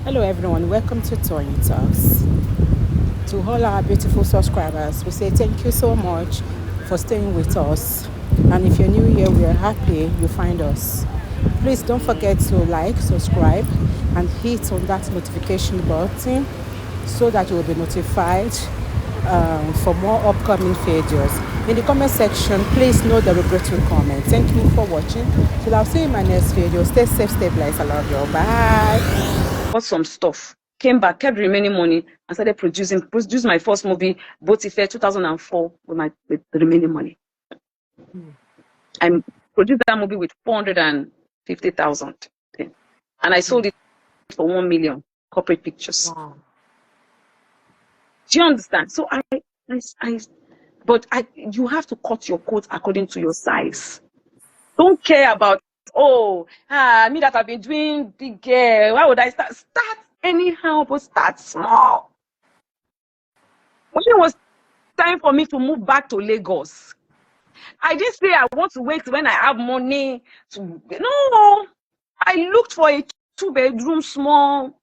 Hello everyone, welcome to Tony Talks. To all our beautiful subscribers, we say thank you so much for staying with us. And if you're new here, we are happy you find us. Please don't forget to like, subscribe, and hit on that notification button so that you will be notified for more upcoming videos. In the comment section, please no derogatory comment. Thank you for watching. Till I'll see you in my next video. Stay safe, stay blessed. I love you. Bye. Bought some stuff, came back, kept the remaining money, and started produced my first movie, Boat Fair 2004, with the remaining money. I produced that movie with 450,000, and I sold it for 1 million. Corporate pictures. Wow. Do you understand? So you have to cut your coat according to your size. Don't care about me that I've been doing big. Why would I start? Start anyhow, but start small. When it was time for me to move back to Lagos, I didn't say I want to wait when I have money to. No, I looked for a 2-bedroom small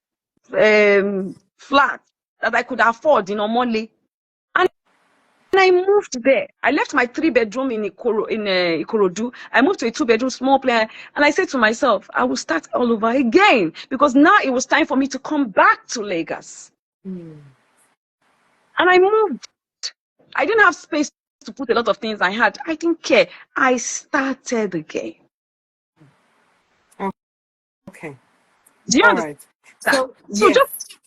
flat that I could afford in Omole. And I moved there. I left my 3-bedroom in Ikorodu. I moved to a 2-bedroom small place. And I said to myself, I will start all over again. Because now it was time for me to come back to Lagos. And I moved. I didn't have space to put a lot of things I had. I didn't care. I started again. Okay. Do you All understand? right. So yes. just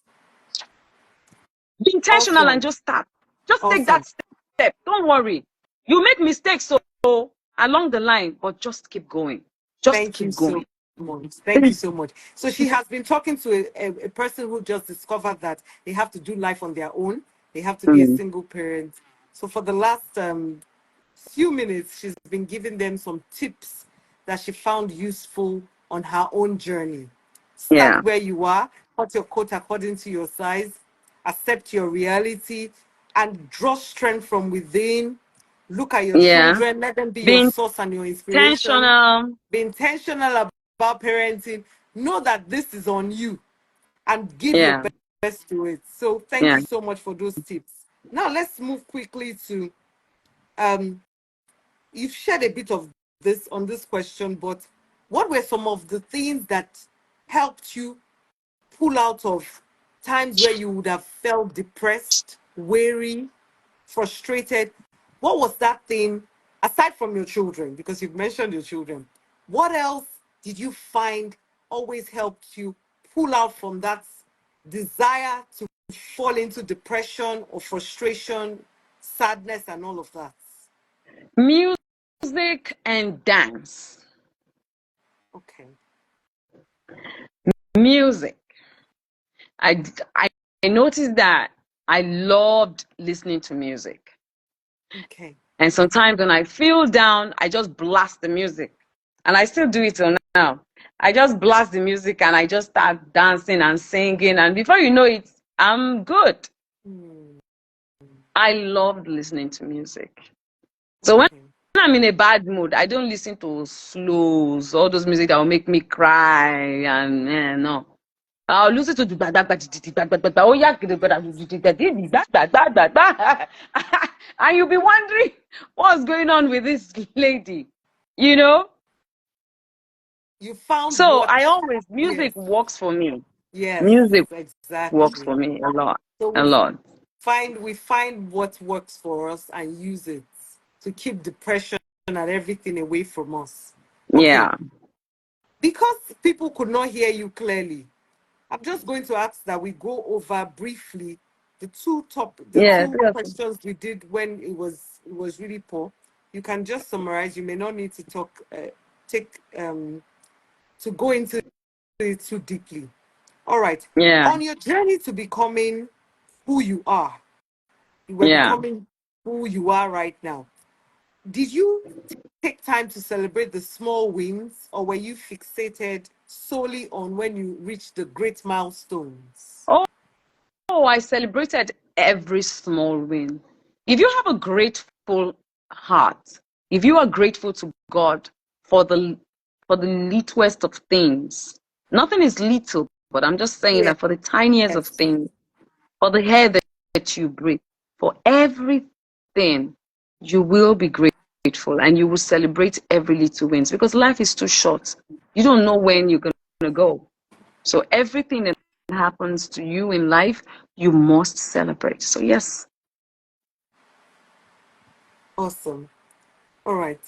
be intentional Awesome. and just start. Just Awesome. take that step. Don't worry. You make mistakes so along the line, but just keep going. Just keep going. Thank you so much. So she has been talking to a person who just discovered that they have to do life on their own. They have to be a single parent. So for the last few minutes, she's been giving them some tips that she found useful on her own journey. Start where you are, cut your coat according to your size, accept your reality, and draw strength from within. Look at your children, let them be your source and your inspiration. Be intentional about parenting. Know that this is on you and give your best to it. So thank you so much for those tips. Now let's move quickly to you've shared a bit of this on this question, but what were some of the things that helped you pull out of times where you would have felt depressed, weary, frustrated? What was that thing, aside from your children, because you've mentioned your children, what else did you find always helped you pull out from that desire to fall into depression or frustration, sadness, and all of that? Music and dance. Okay. Music. I noticed that I loved listening to music. Okay. And sometimes when I feel down, I just blast the music. And I still do it till now. I just blast the music and I just start dancing and singing. And before you know it, I'm good. I loved listening to music. So when I'm in a bad mood, I don't listen to slows, all those music that will make me cry. And no. I'll listen to the oh yeah, and you'll be wondering what's going on with this lady, you know. You found so I always music works for me. Yes, Music exactly. works for me a lot. So a lot. We find what works for us and use it to keep depression and everything away from us. Okay. Yeah. Because people could not hear you clearly, I'm just going to ask that we go over briefly the two questions we did when it was really poor. You can just summarize. You may not need to to go into it too deeply. All right. Yeah. On your journey to becoming who you are, you were becoming who you are right now. Did you take time to celebrate the small wins, or were you fixated solely on when you reached the great milestones? Oh, I celebrated every small win. If you have a grateful heart, if you are grateful to God for the littlest of things, nothing is little But I'm just saying Yeah. that for the tiniest of Yes. things, for the hair that you breathe, for everything, you will be grateful and you will celebrate every little wins because life is too short. You don't know when you're going to go. So everything that happens to you in life, you must celebrate. So yes. Awesome. All right.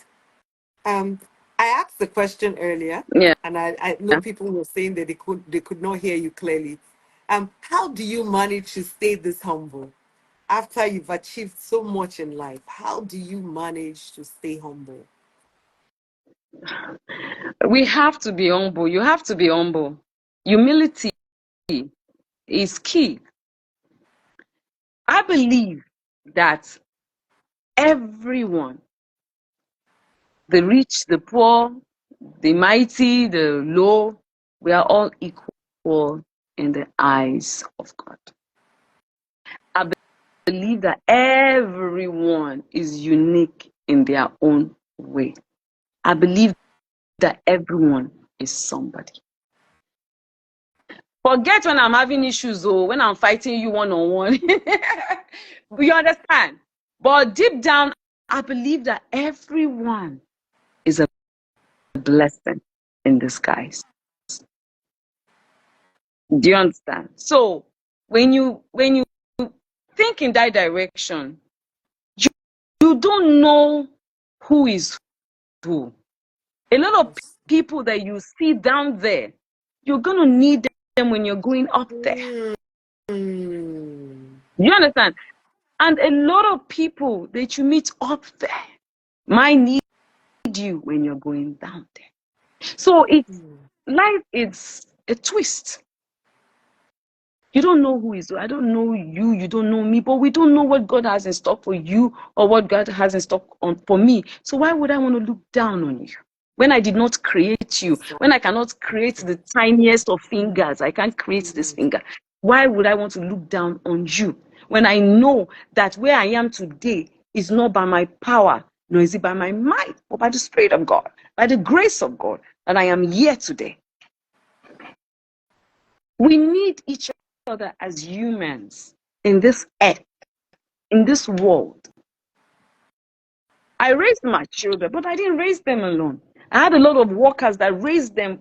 Um, I asked the question earlier, Yeah. and I know people were saying that they could not hear you clearly. How do you manage to stay this humble after you've achieved so much in life? How do you manage to stay humble? We have to be humble. You have to be humble. Humility is key. I believe that everyone, the rich, the poor, the mighty, the low, we are all equal in the eyes of God. I believe that everyone is unique in their own way. I believe that everyone is somebody. Forget when I'm having issues or when I'm fighting you one on one. You understand? But deep down, I believe that everyone is a blessing in disguise. Do you understand? So when you think in that direction, you, you don't know who is who. A lot of Yes. people that you see down there, you're gonna need them when you're going up there. Mm. You understand? And a lot of people that you meet up there might need you when you're going down there. So it's life is a twist. You don't know who is who. I don't know you, you don't know me, but we don't know what God has in stock for you or what God has in stock for me. So why would I want to look down on you? When I did not create you, That's when I cannot create the tiniest of fingers, I can't create this right. finger. Why would I want to look down on you when I know that where I am today is not by my power, nor is it by my might, but by the Spirit of God, by the grace of God, that I am here today. We need each other as humans in this earth, in this world. I raised my children, but I didn't raise them alone. I had a lot of workers that raised them,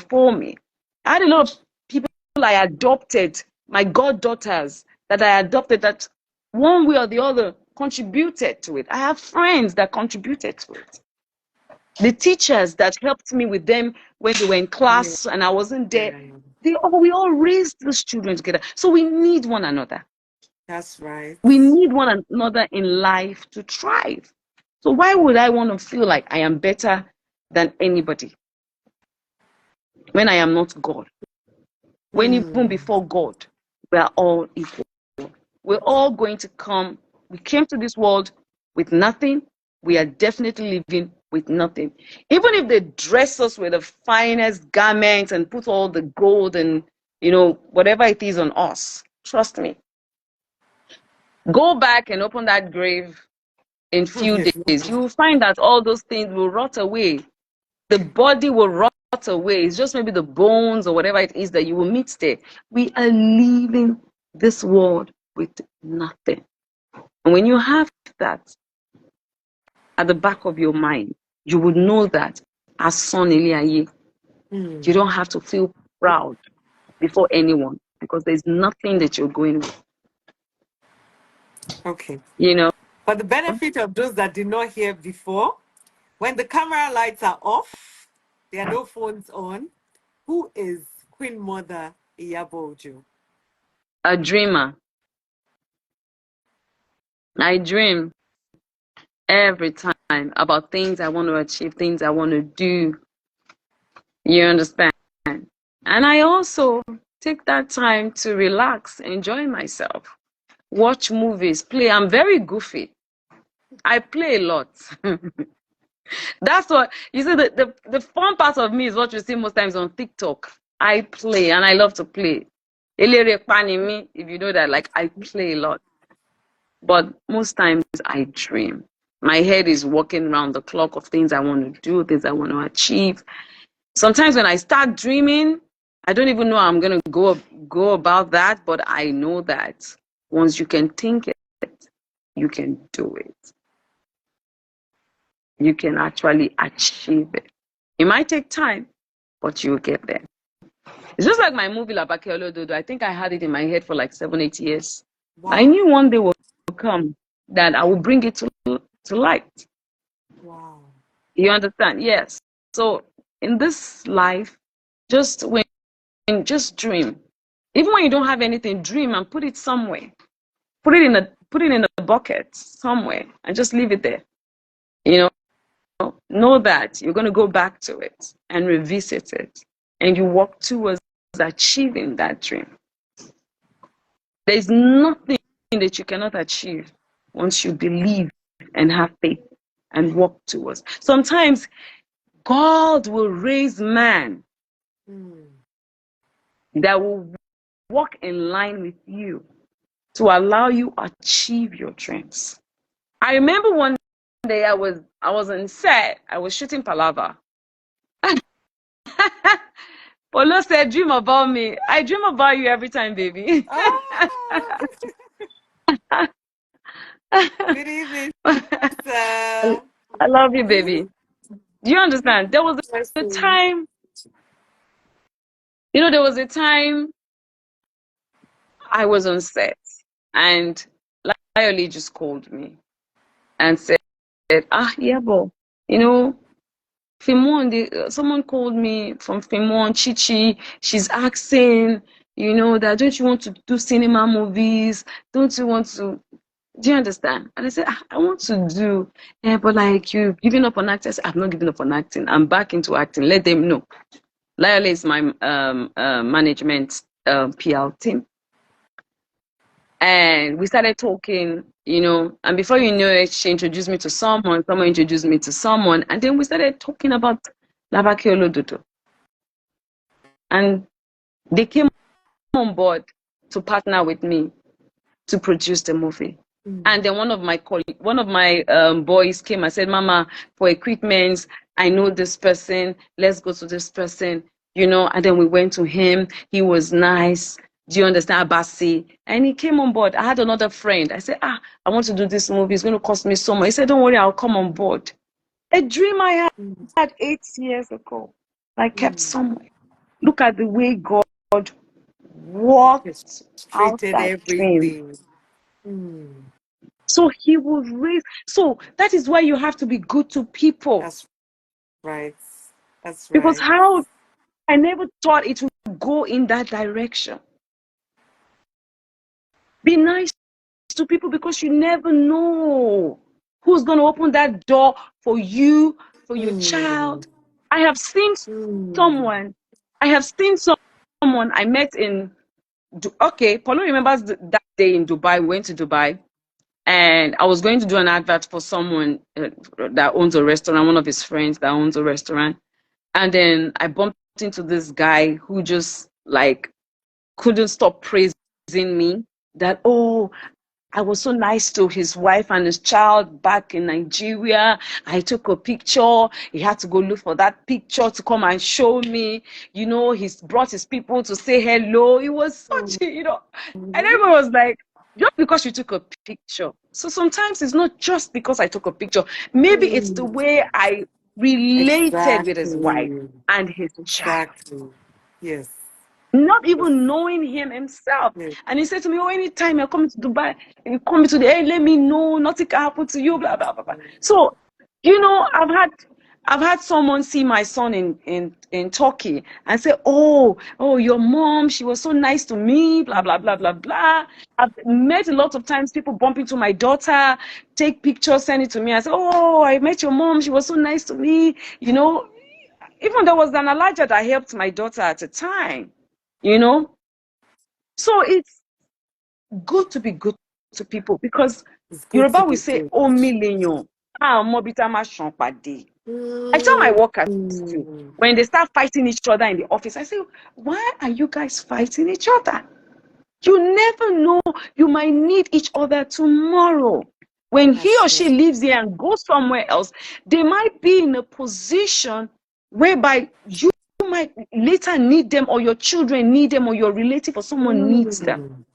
for me. I had a lot of people I adopted, my goddaughters that I adopted that one way or the other contributed to it. I have friends that contributed to it. The teachers that helped me with them when they were in Yeah. class and I wasn't there, Yeah. we all raised these children together. So we need one another. That's right. We need one another in life to thrive. So why would I want to feel like I am better than anybody when I am not God? When even Mm. before God, we are all equal. We're all going to come. We came to this world with nothing. We are definitely living with nothing. Even if they dress us with the finest garments and put all the gold and, whatever it is on us, trust me. Go back and open that grave in few Yes. days. You will find that all those things will rot away. The body will rot away. It's just maybe the bones or whatever it is that you will meet there. We are leaving this world with nothing. And when you have that at the back of your mind, you would know that as son Eliaye, you Mm. don't have to feel proud before anyone because there's nothing that you're going with. Okay. You know, For the benefit of those that did not hear before, when the camera lights are off, there are no phones on. Who is Queen Mother Iyabo Ojo? a dreamer. I dream every time about things I want to achieve, things I want to do. You understand? And I also take that time to relax, enjoy myself, watch movies, play. I'm very goofy. I play a lot. That's what you see. The fun part of me is what you see most times on TikTok. I play and I love to play. Elere pani me, if you know that, like I play a lot. But most times I dream. My head is walking around the clock of things I want to do, things I want to achieve. Sometimes when I start dreaming, I don't even know how I'm going to go about that, but I know that once you can think it, you can do it. You can actually achieve it. It might take time, but you'll get there. It's just like my movie Labake Olododo. I think I had it in my head for like 7, 8 years. I Wow. knew one day will come that I will bring it to light. Wow. You understand? Yes. So in this life, just just dream. Even when you don't have anything, dream and put it somewhere. Put it in a bucket somewhere and just leave it there. You know that you're going to go back to it and revisit it, and you walk towards achieving that dream. There's nothing that you cannot achieve once you believe and have faith and walk towards. Sometimes God will raise man that will walk in line with you to allow you achieve your dreams. I remember one day I was on set. I was shooting Palava. Polo said, "Dream about me." I dream about you every time, baby. Ah, good evening, sir. I love you, baby. Do you understand? There was a Interesting. time, there was a time I was on set and Lioli just called me and said, Iyabo, you know, Fimon, someone called me from Fimon, Chichi. She's asking, that don't you want to do cinema movies? Don't you want to? Do you understand? And I said, I want to do, but like you've given up on acting. I said, I've not given up on acting. I'm back into acting. Let them know. Lyle is my management PL team. And we started talking, and before you know it, she introduced me to someone introduced me to someone, and then we started talking about Labake Olododo. And they came on board to partner with me to produce the movie. And then one of my boys came and said, Mama, for equipment, I know this person, let's go to this person, and then we went to him. He was nice. Do you understand, Abasi? And he came on board. I had another friend. I said, I want to do this movie. It's going to cost me so much. He said, don't worry, I'll come on board. A dream I had 8 years ago, I kept somewhere. Look at the way God worked out Treated that dream. everything. So he will raise. So that is why you have to be good to people. That's right. That's right. Because how I never thought it would go in that direction. Be nice to people because you never know who's going to open that door for you, for your child. I have seen someone I met in, okay, Paulo remembers that day in Dubai. We went to Dubai. And I was going to do an advert for someone that owns a restaurant, one of his friends that owns a restaurant. And then I bumped into this guy who just like couldn't stop praising me that, I was so nice to his wife and his child back in Nigeria. I took a picture. He had to go look for that picture to come and show me. He's brought his people to say hello. It was such, and everyone was like, just because you took a picture. So sometimes it's not just because I took a picture. Maybe it's the way I related with his wife and his child. Yes. Not even knowing him himself. Yes. And he said to me, anytime you're coming to Dubai, you come to the hey, let me know, nothing can happen to you, blah, blah, blah, blah. So, I've had someone see my son in Turkey and say, oh, your mom, she was so nice to me, blah, blah, blah, blah, blah. I've met a lot of times people bump into my daughter, take pictures, send it to me. I say, I met your mom, she was so nice to me. Even there was an Elijah that helped my daughter at a time. So it's good to be good to people because Yoruba will say, million. I tell my workers too, when they start fighting each other in the office, I say, why are you guys fighting each other? You never know, you might need each other tomorrow. When he or she leaves here and goes somewhere else, they might be in a position whereby you might later need them, or your children need them, or your relative or someone needs them.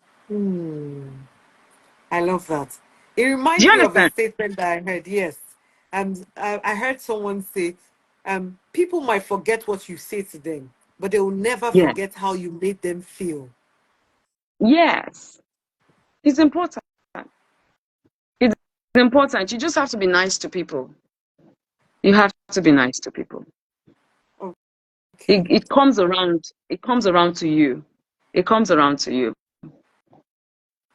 I love that. It Do reminds you me of a understand? statement that I heard. Yes, and I heard someone say, "People might forget what you say to them, but they will never Yeah. forget how you made them feel." Yes. It's important. It's important. You just have to be nice to people. You have to be nice to people. Okay. It comes around. It comes around to you. It comes around to you.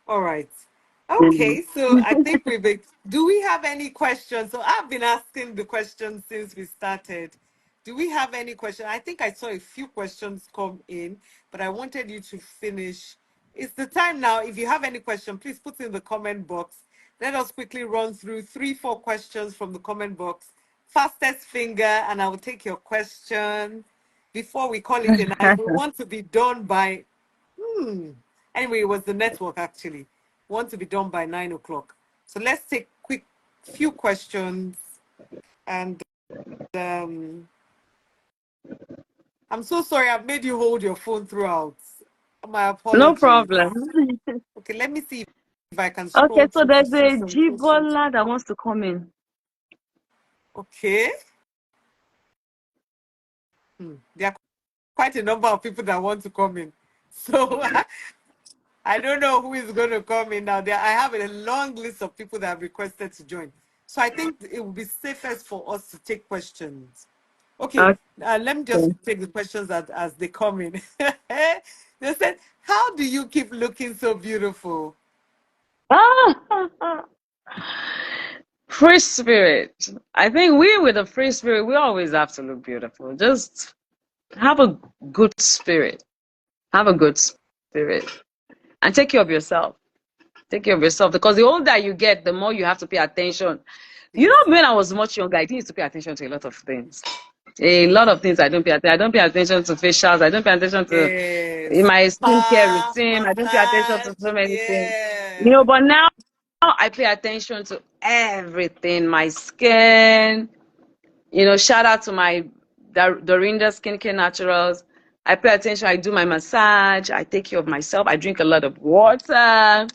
All right. Mhm. Okay, so I think we've. Do we have any questions? So I've been asking the questions since we started. Do we have any questions? I think I saw a few questions come in, but I wanted you to finish. It's the time now. If you have any question, please put in the comment box. Let us quickly run through 3, 4 questions from the comment box. Fastest finger, and I will take your question before we call it a night. We want to be done by anyway, it was the network actually. Want to be done by 9 o'clock. So let's take quick few questions. And um, I'm so sorry I've made you hold your phone throughout. My No apologies. problem. Okay, let me see if I can Okay, scroll so through to there's see a some questions. Jibola that wants to come in. Okay. There are quite a number of people that want to come in. So I don't know who is going to come in now. There, I have a long list of people that have requested to join. So I think it will be safest for us to take questions. Okay, let me just Okay. take the questions as they come in. They said, "How do you keep looking so beautiful?" Ah, free spirit. I think we with a free spirit, we always have to look beautiful. Just have a good spirit. Have a good spirit. And take care of yourself. Take care of yourself. Because the older you get, the more you have to pay attention. You Yes, know, when I was much younger, I didn't used to pay attention to a lot of things. A lot of things I don't pay attention. I don't pay attention to facials. I don't pay attention to yes, my skincare spa, routine. I don't pay attention to massage, so many things. yeah. But now I pay attention to everything. My skin. Shout out to my Dorinda Skincare Naturals. I pay attention. I do my massage. I take care of myself. I drink a lot of water.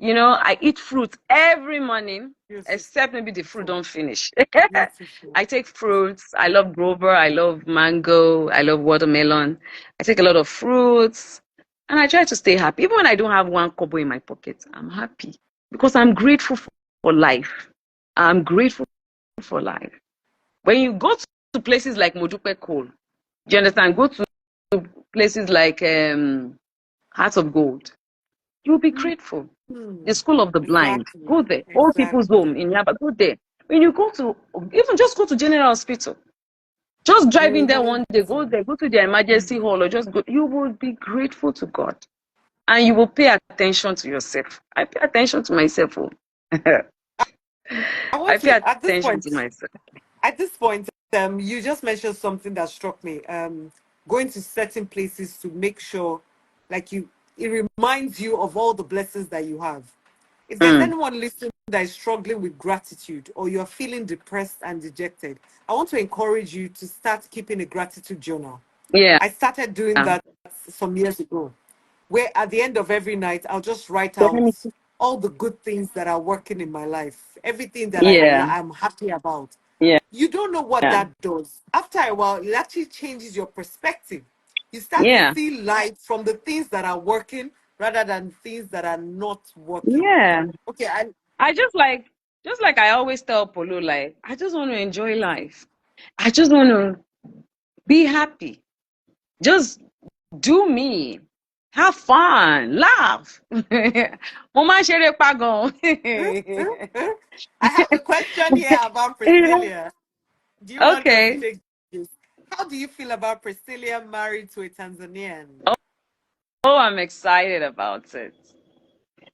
I eat fruit every morning, except maybe the fruit Beautiful, don't finish. beautiful. I take fruits. I love grover. I love mango. I love watermelon. I take a lot of fruits. And I try to stay happy. Even when I don't have one kobo in my pocket, I'm happy because I'm grateful for life. I'm grateful for life. When you go to places like Mojupe Coal, do you understand? Go to places like Heart of Gold, you'll be grateful. The School of the Blind, Exactly, go there. Old people's exactly. home in Yaba, go there. When you go to, even just go to General Hospital, just You drive in there remind one day, go me. there, go to the emergency hall, or just go. You will be grateful to God, and you will pay attention to yourself. I pay attention to myself. Oh. I I want pay to attention to myself. at this point, you just mentioned something that struck me. Going to certain places to make sure, like it reminds you of all the blessings that you have. If there's Mm. anyone listening that is struggling with gratitude or you're feeling depressed and dejected, I want to encourage you to start keeping a gratitude journal. Yeah. I started doing that some years ago, where at the end of every night, I'll just write So let out me see. all the good things that are working in my life, everything that Yeah. I'm happy about. Yeah. You don't know what Yeah. that does. After a while, it actually changes your perspective. You start to Yeah. see life from the things that are working rather than things that are not working. Yeah. Okay, I just like I always tell Polo, like, I just want to enjoy life. I just want to be happy. Just do me. Have fun. Laugh. Mo máa ń ṣeré pa gan. I have a question here about Priscilla. Do you want us to Okay. take this? How do you feel about Priscilla married to a Tanzanian? Oh, I'm excited about it.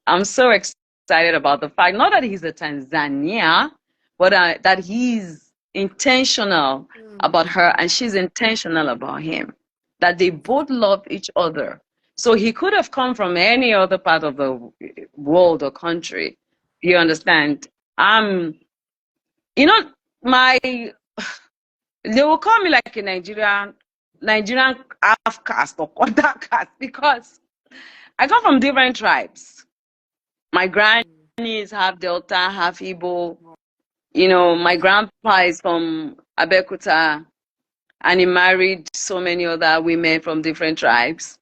I'm so excited about the fact, not that he's a Tanzania, but that he's intentional about her and she's intentional about him. That they both love each other. So he could have come from any other part of the world or country. You understand? You know, my they will call me like a Nigerian. Nigerian half caste or quarter caste because I come from different tribes. My granny is half Delta, half Igbo. My grandpa is from Abeokuta and he married so many other women from different tribes.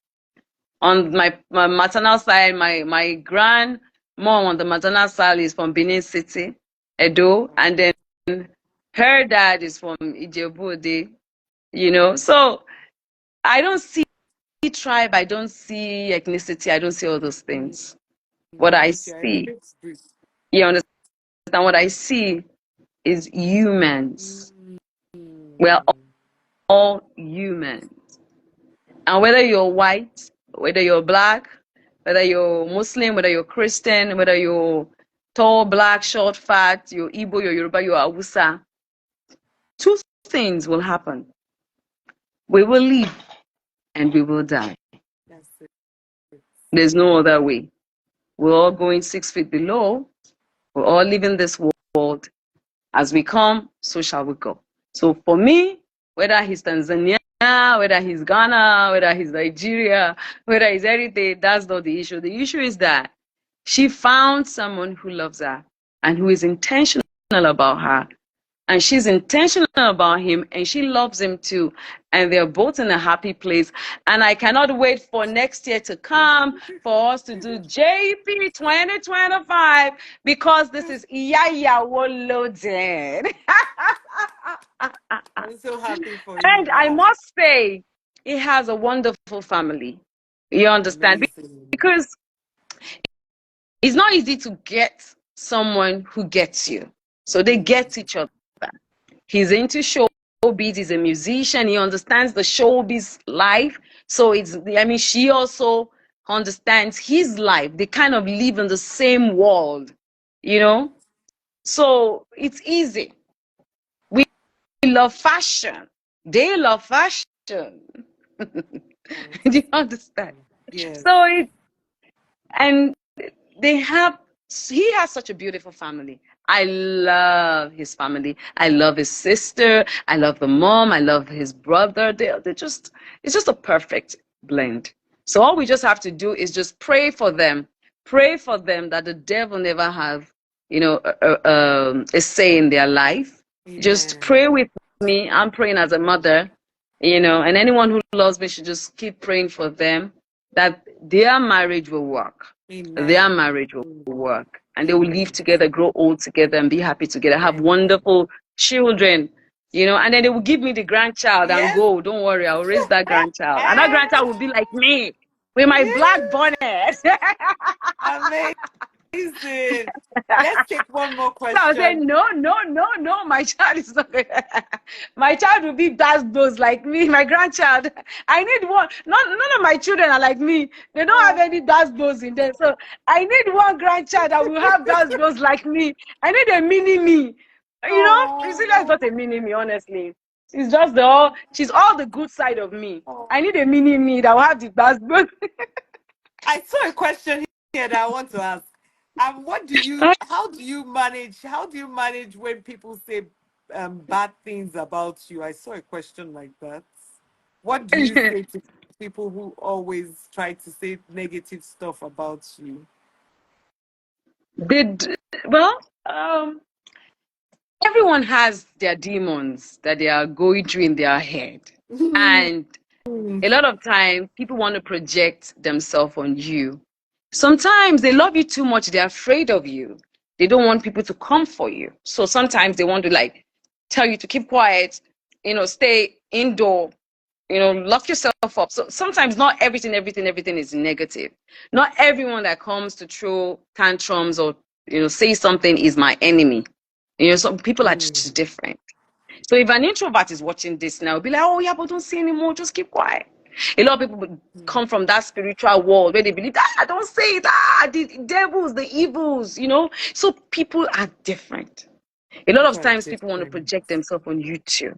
On my maternal side, my grandmom on the maternal side is from Benin City, Edo, and then her dad is from Iyabo. So I don't see tribe, I don't see ethnicity, I don't see all those things. What I'm I with you. I see, relate to this. you understand? What I see is humans. We are all humans. And whether you're white, whether you're black, whether you're Muslim, whether you're Christian, whether you're tall, black, short, fat, you're Igbo, you're Yoruba, you're Hausa, two things will happen. We will live and we will die. That's it. There's no other way. We're all going 6 feet below. We're all leaving this world. As we come, so shall we go. So for me, whether he's Tanzania, whether he's Ghana, whether he's Nigeria, whether he's anything, that's not the issue. The issue is that she found someone who loves her and who is intentional about her. And she's intentional about him and she loves him too. And they're both in a happy place. And I cannot wait for next year to come for us to do JP 2025 because this is Iyabo loaded. I'm so happy for you, And I man. must say, he has a wonderful family. You understand? Amazing. Because it's not easy to get someone who gets you. So they get each other. He's into showbiz. He's a musician. He understands the showbiz life. So she also understands his life. They kind of live in the same world, you know? So it's easy. We love fashion. They love fashion. Do you understand? Yes. So and he has such a beautiful family. I love his family. I love his sister. I love the mom. I love his brother. It's just a perfect blend. So all we just have to do is just pray for them. Pray for them that the devil never have, a say in their life. Just Amen. pray with me. I'm praying as a mother, and anyone who loves me should just keep praying for them that their marriage will work. Their Amen. marriage will work. And they will live Amen. together, grow old together, and be happy together, have Amen. wonderful children, and then they will give me the grandchild and Yes. go, don't worry, I'll raise that grandchild. And that grandchild will be like me with my black Yes. bonnet. Amazing. Let's take one more So I was saying, question. no, no, no, no, my child is not. My child will be that those like me, my grandchild. I need one. None of my children are like me. They don't have Oh. any those in them. So I need one grandchild that will have those like me. I need a mini me. Priscilla is Oh. not a mini me, honestly. She's all the good side of me. I Oh. need a mini me that will have the those. I saw a question here that I want to ask. How do you manage when people say bad things about you? I saw a question like that. What do you say to people who always try to say negative stuff about you? Did well, everyone has their demons that they are going through in their head. And a lot of time people want to project themselves on you. Sometimes they love you too much, they're afraid of you. They don't want people to come for you. So sometimes they want to tell you to keep quiet, stay indoor, lock yourself up. So sometimes not everything is negative. Not everyone that comes to throw tantrums or say something is my enemy. Some people are just different. So if an introvert is watching this now, be like, oh yeah, but don't say anymore, just keep quiet. A lot of people would come from that spiritual world where they believe, don't say it, the devils, the evils. So people are different. A lot of People are times people want to different. project themselves on YouTube.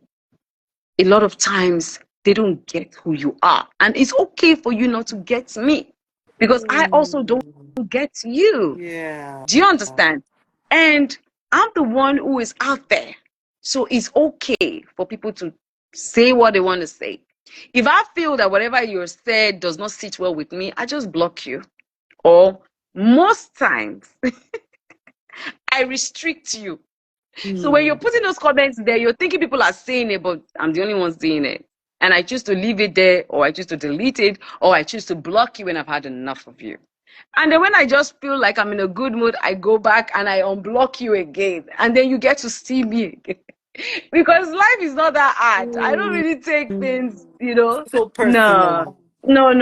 A lot of times they don't get who you are. And it's okay for you not to get me because I also don't get you. Yeah. Do you understand? And I'm the one who is out there. So it's okay for people to say what they want to say. If I feel that whatever you're said does not sit well with me, I just block you. Or most times, I restrict you. So when you're Mm. putting those comments there, you're thinking people are saying it, but I'm the only one seeing it. And I choose to leave it there, or I choose to delete it, or I choose to block you when I've had enough of you. And then when I just feel like I'm in a good mood, I go back and I unblock you again. And then you get to see me again. Because life is not that hard. I don't Mm. really take things, you know. So No, personal. no.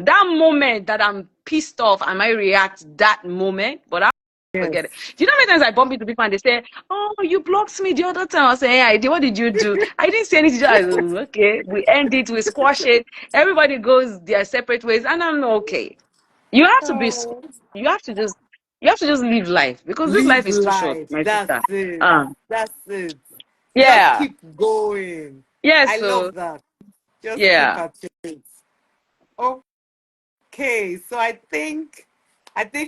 That moment that I'm pissed off, I might react that moment, but I'll Yes. forget it. Do you know how many times I bump into people and they say, "Oh, you blocked me the other time." I say, "Hey, I did. What did you do?" I didn't say anything. I was, okay, we end it, we squash it. Everybody goes their separate ways, and I'm okay. You have to be. Oh. You have to just. You have to just live life because this Live life is too short, life. my That's sister. it. Um, That's it. Just yeah, keep going. yeah. I So love that. Just keep yeah. at it. Okay, so I think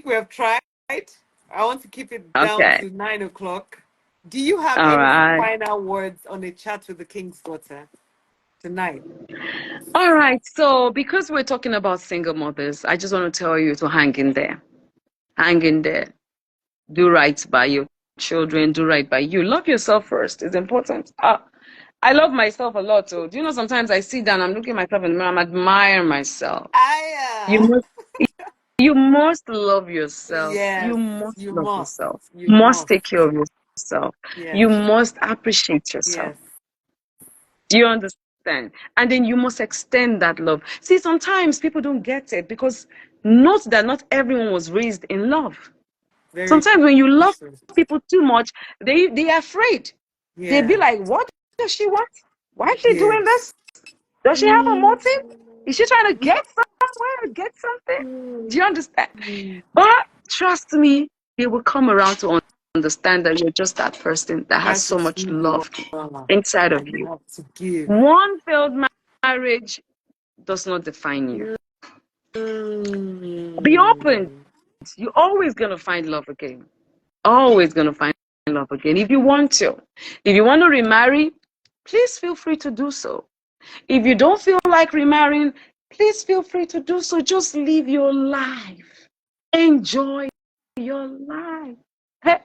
we have tried. I want to keep it down Okay. to 9 o'clock. Do you have All any right. final words on a chat with the king's daughter tonight? All right. So because we're talking about single mothers, I just want to tell you to hang in there. Hang in there. Do right by your children. Do right by you. Love yourself first. It's important. I love myself a lot. So do you know sometimes I sit down, I'm looking at myself in the mirror, I'm admiring myself. You I must you must love yourself. You yes, must you love must. yourself. You You must must. take care of yourself. Yes, You must appreciate yourself. yes. Do you understand? And then you must extend that love. See, sometimes people don't get it because not everyone was raised in love. Very Sometimes when you love true. people too much, they're afraid. They be Yeah. like, what does she want? Why is she doing Yes. this? Does she have a Mm. motive? Is she trying to get somewhere, get something? Mm. Do you understand? Mm. But trust me, they will come around to understand that you're just that person that has That's so just much who you love are. inside of And you you. have to give. One failed marriage does not define you. Be open. Mm. You're always going to find love again. Always going to find love again if you want to. If you want to remarry, please feel free to do so. If you don't feel like remarrying, please feel free to do so. Just live your life. Enjoy your life. Hey,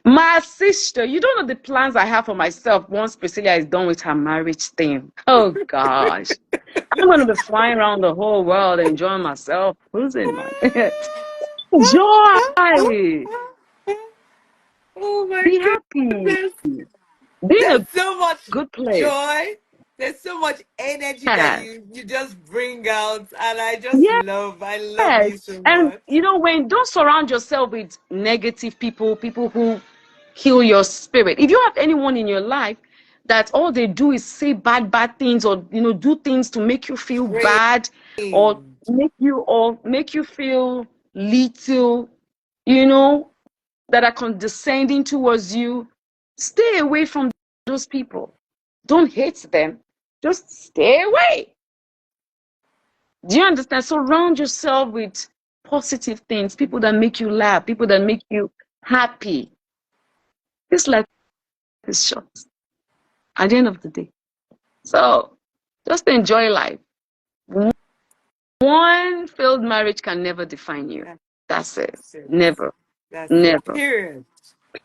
my sister, you don't know the plans I have for myself once Priscilla is done with her marriage thing. Oh gosh. I'm gonna be flying around the whole world enjoying myself. Cruising, man. Joy. Oh my Be happy. goodness. Be in There's a so much good place. joy. There's so much energy that Yeah. you just bring out. And I love Yes. you so And much. you know, when don't surround yourself with negative people, people who kill your spirit. If you have anyone in your life that all they do is say bad things or do things to make you feel bad or Rain. make you feel little, you know, that are condescending towards you, stay away from those people. Don't hate them. Just stay away. Do you understand? Surround yourself with positive things, people that make you laugh, people that make you happy. This life is short at the end of the day. So just enjoy life. One failed marriage can never define you. That's it. That's it. Never. That's it. Never. Period.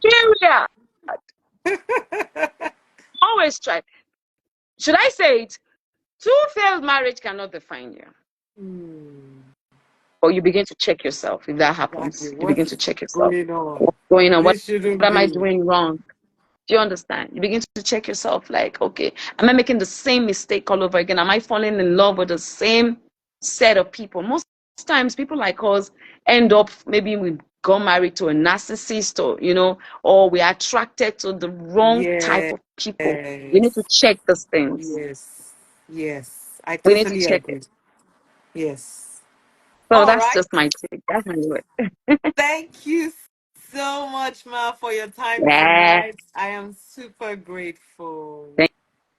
Period. Always try. Should I say it? Two failed marriage cannot define you. Hmm. Or you begin to check yourself if that Exactly. happens. You begin to What's check yourself. going on? What's going on? What This shouldn't am I be. doing wrong? Do you understand? You begin to check yourself like, okay, am I making the same mistake all over again? Am I falling in love with the same set of people? Most times people like us end up, maybe we got married to a narcissist or we're attracted to the wrong type Yes. of people. We need to check those things. Yes. Yes. I We need to totally check agree. it. Yes. So All that's right. just my take. That's my word. Thank you so much, Ma, for your time Yeah. tonight. I am super grateful. Thank,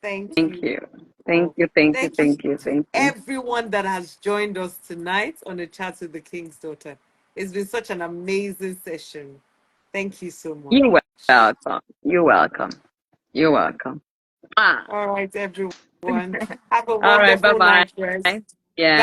Thank thank you. you. Thank you. Thank you. Thank you Thank you. to Thank you. everyone that has joined us tonight on the chat with the King's Daughter. It's been such an amazing session. Thank you so much. You're welcome. You're welcome. You're welcome. Ah. All right, everyone. everyone. Have a All right. Bye wonderful bye. night rest. Yeah.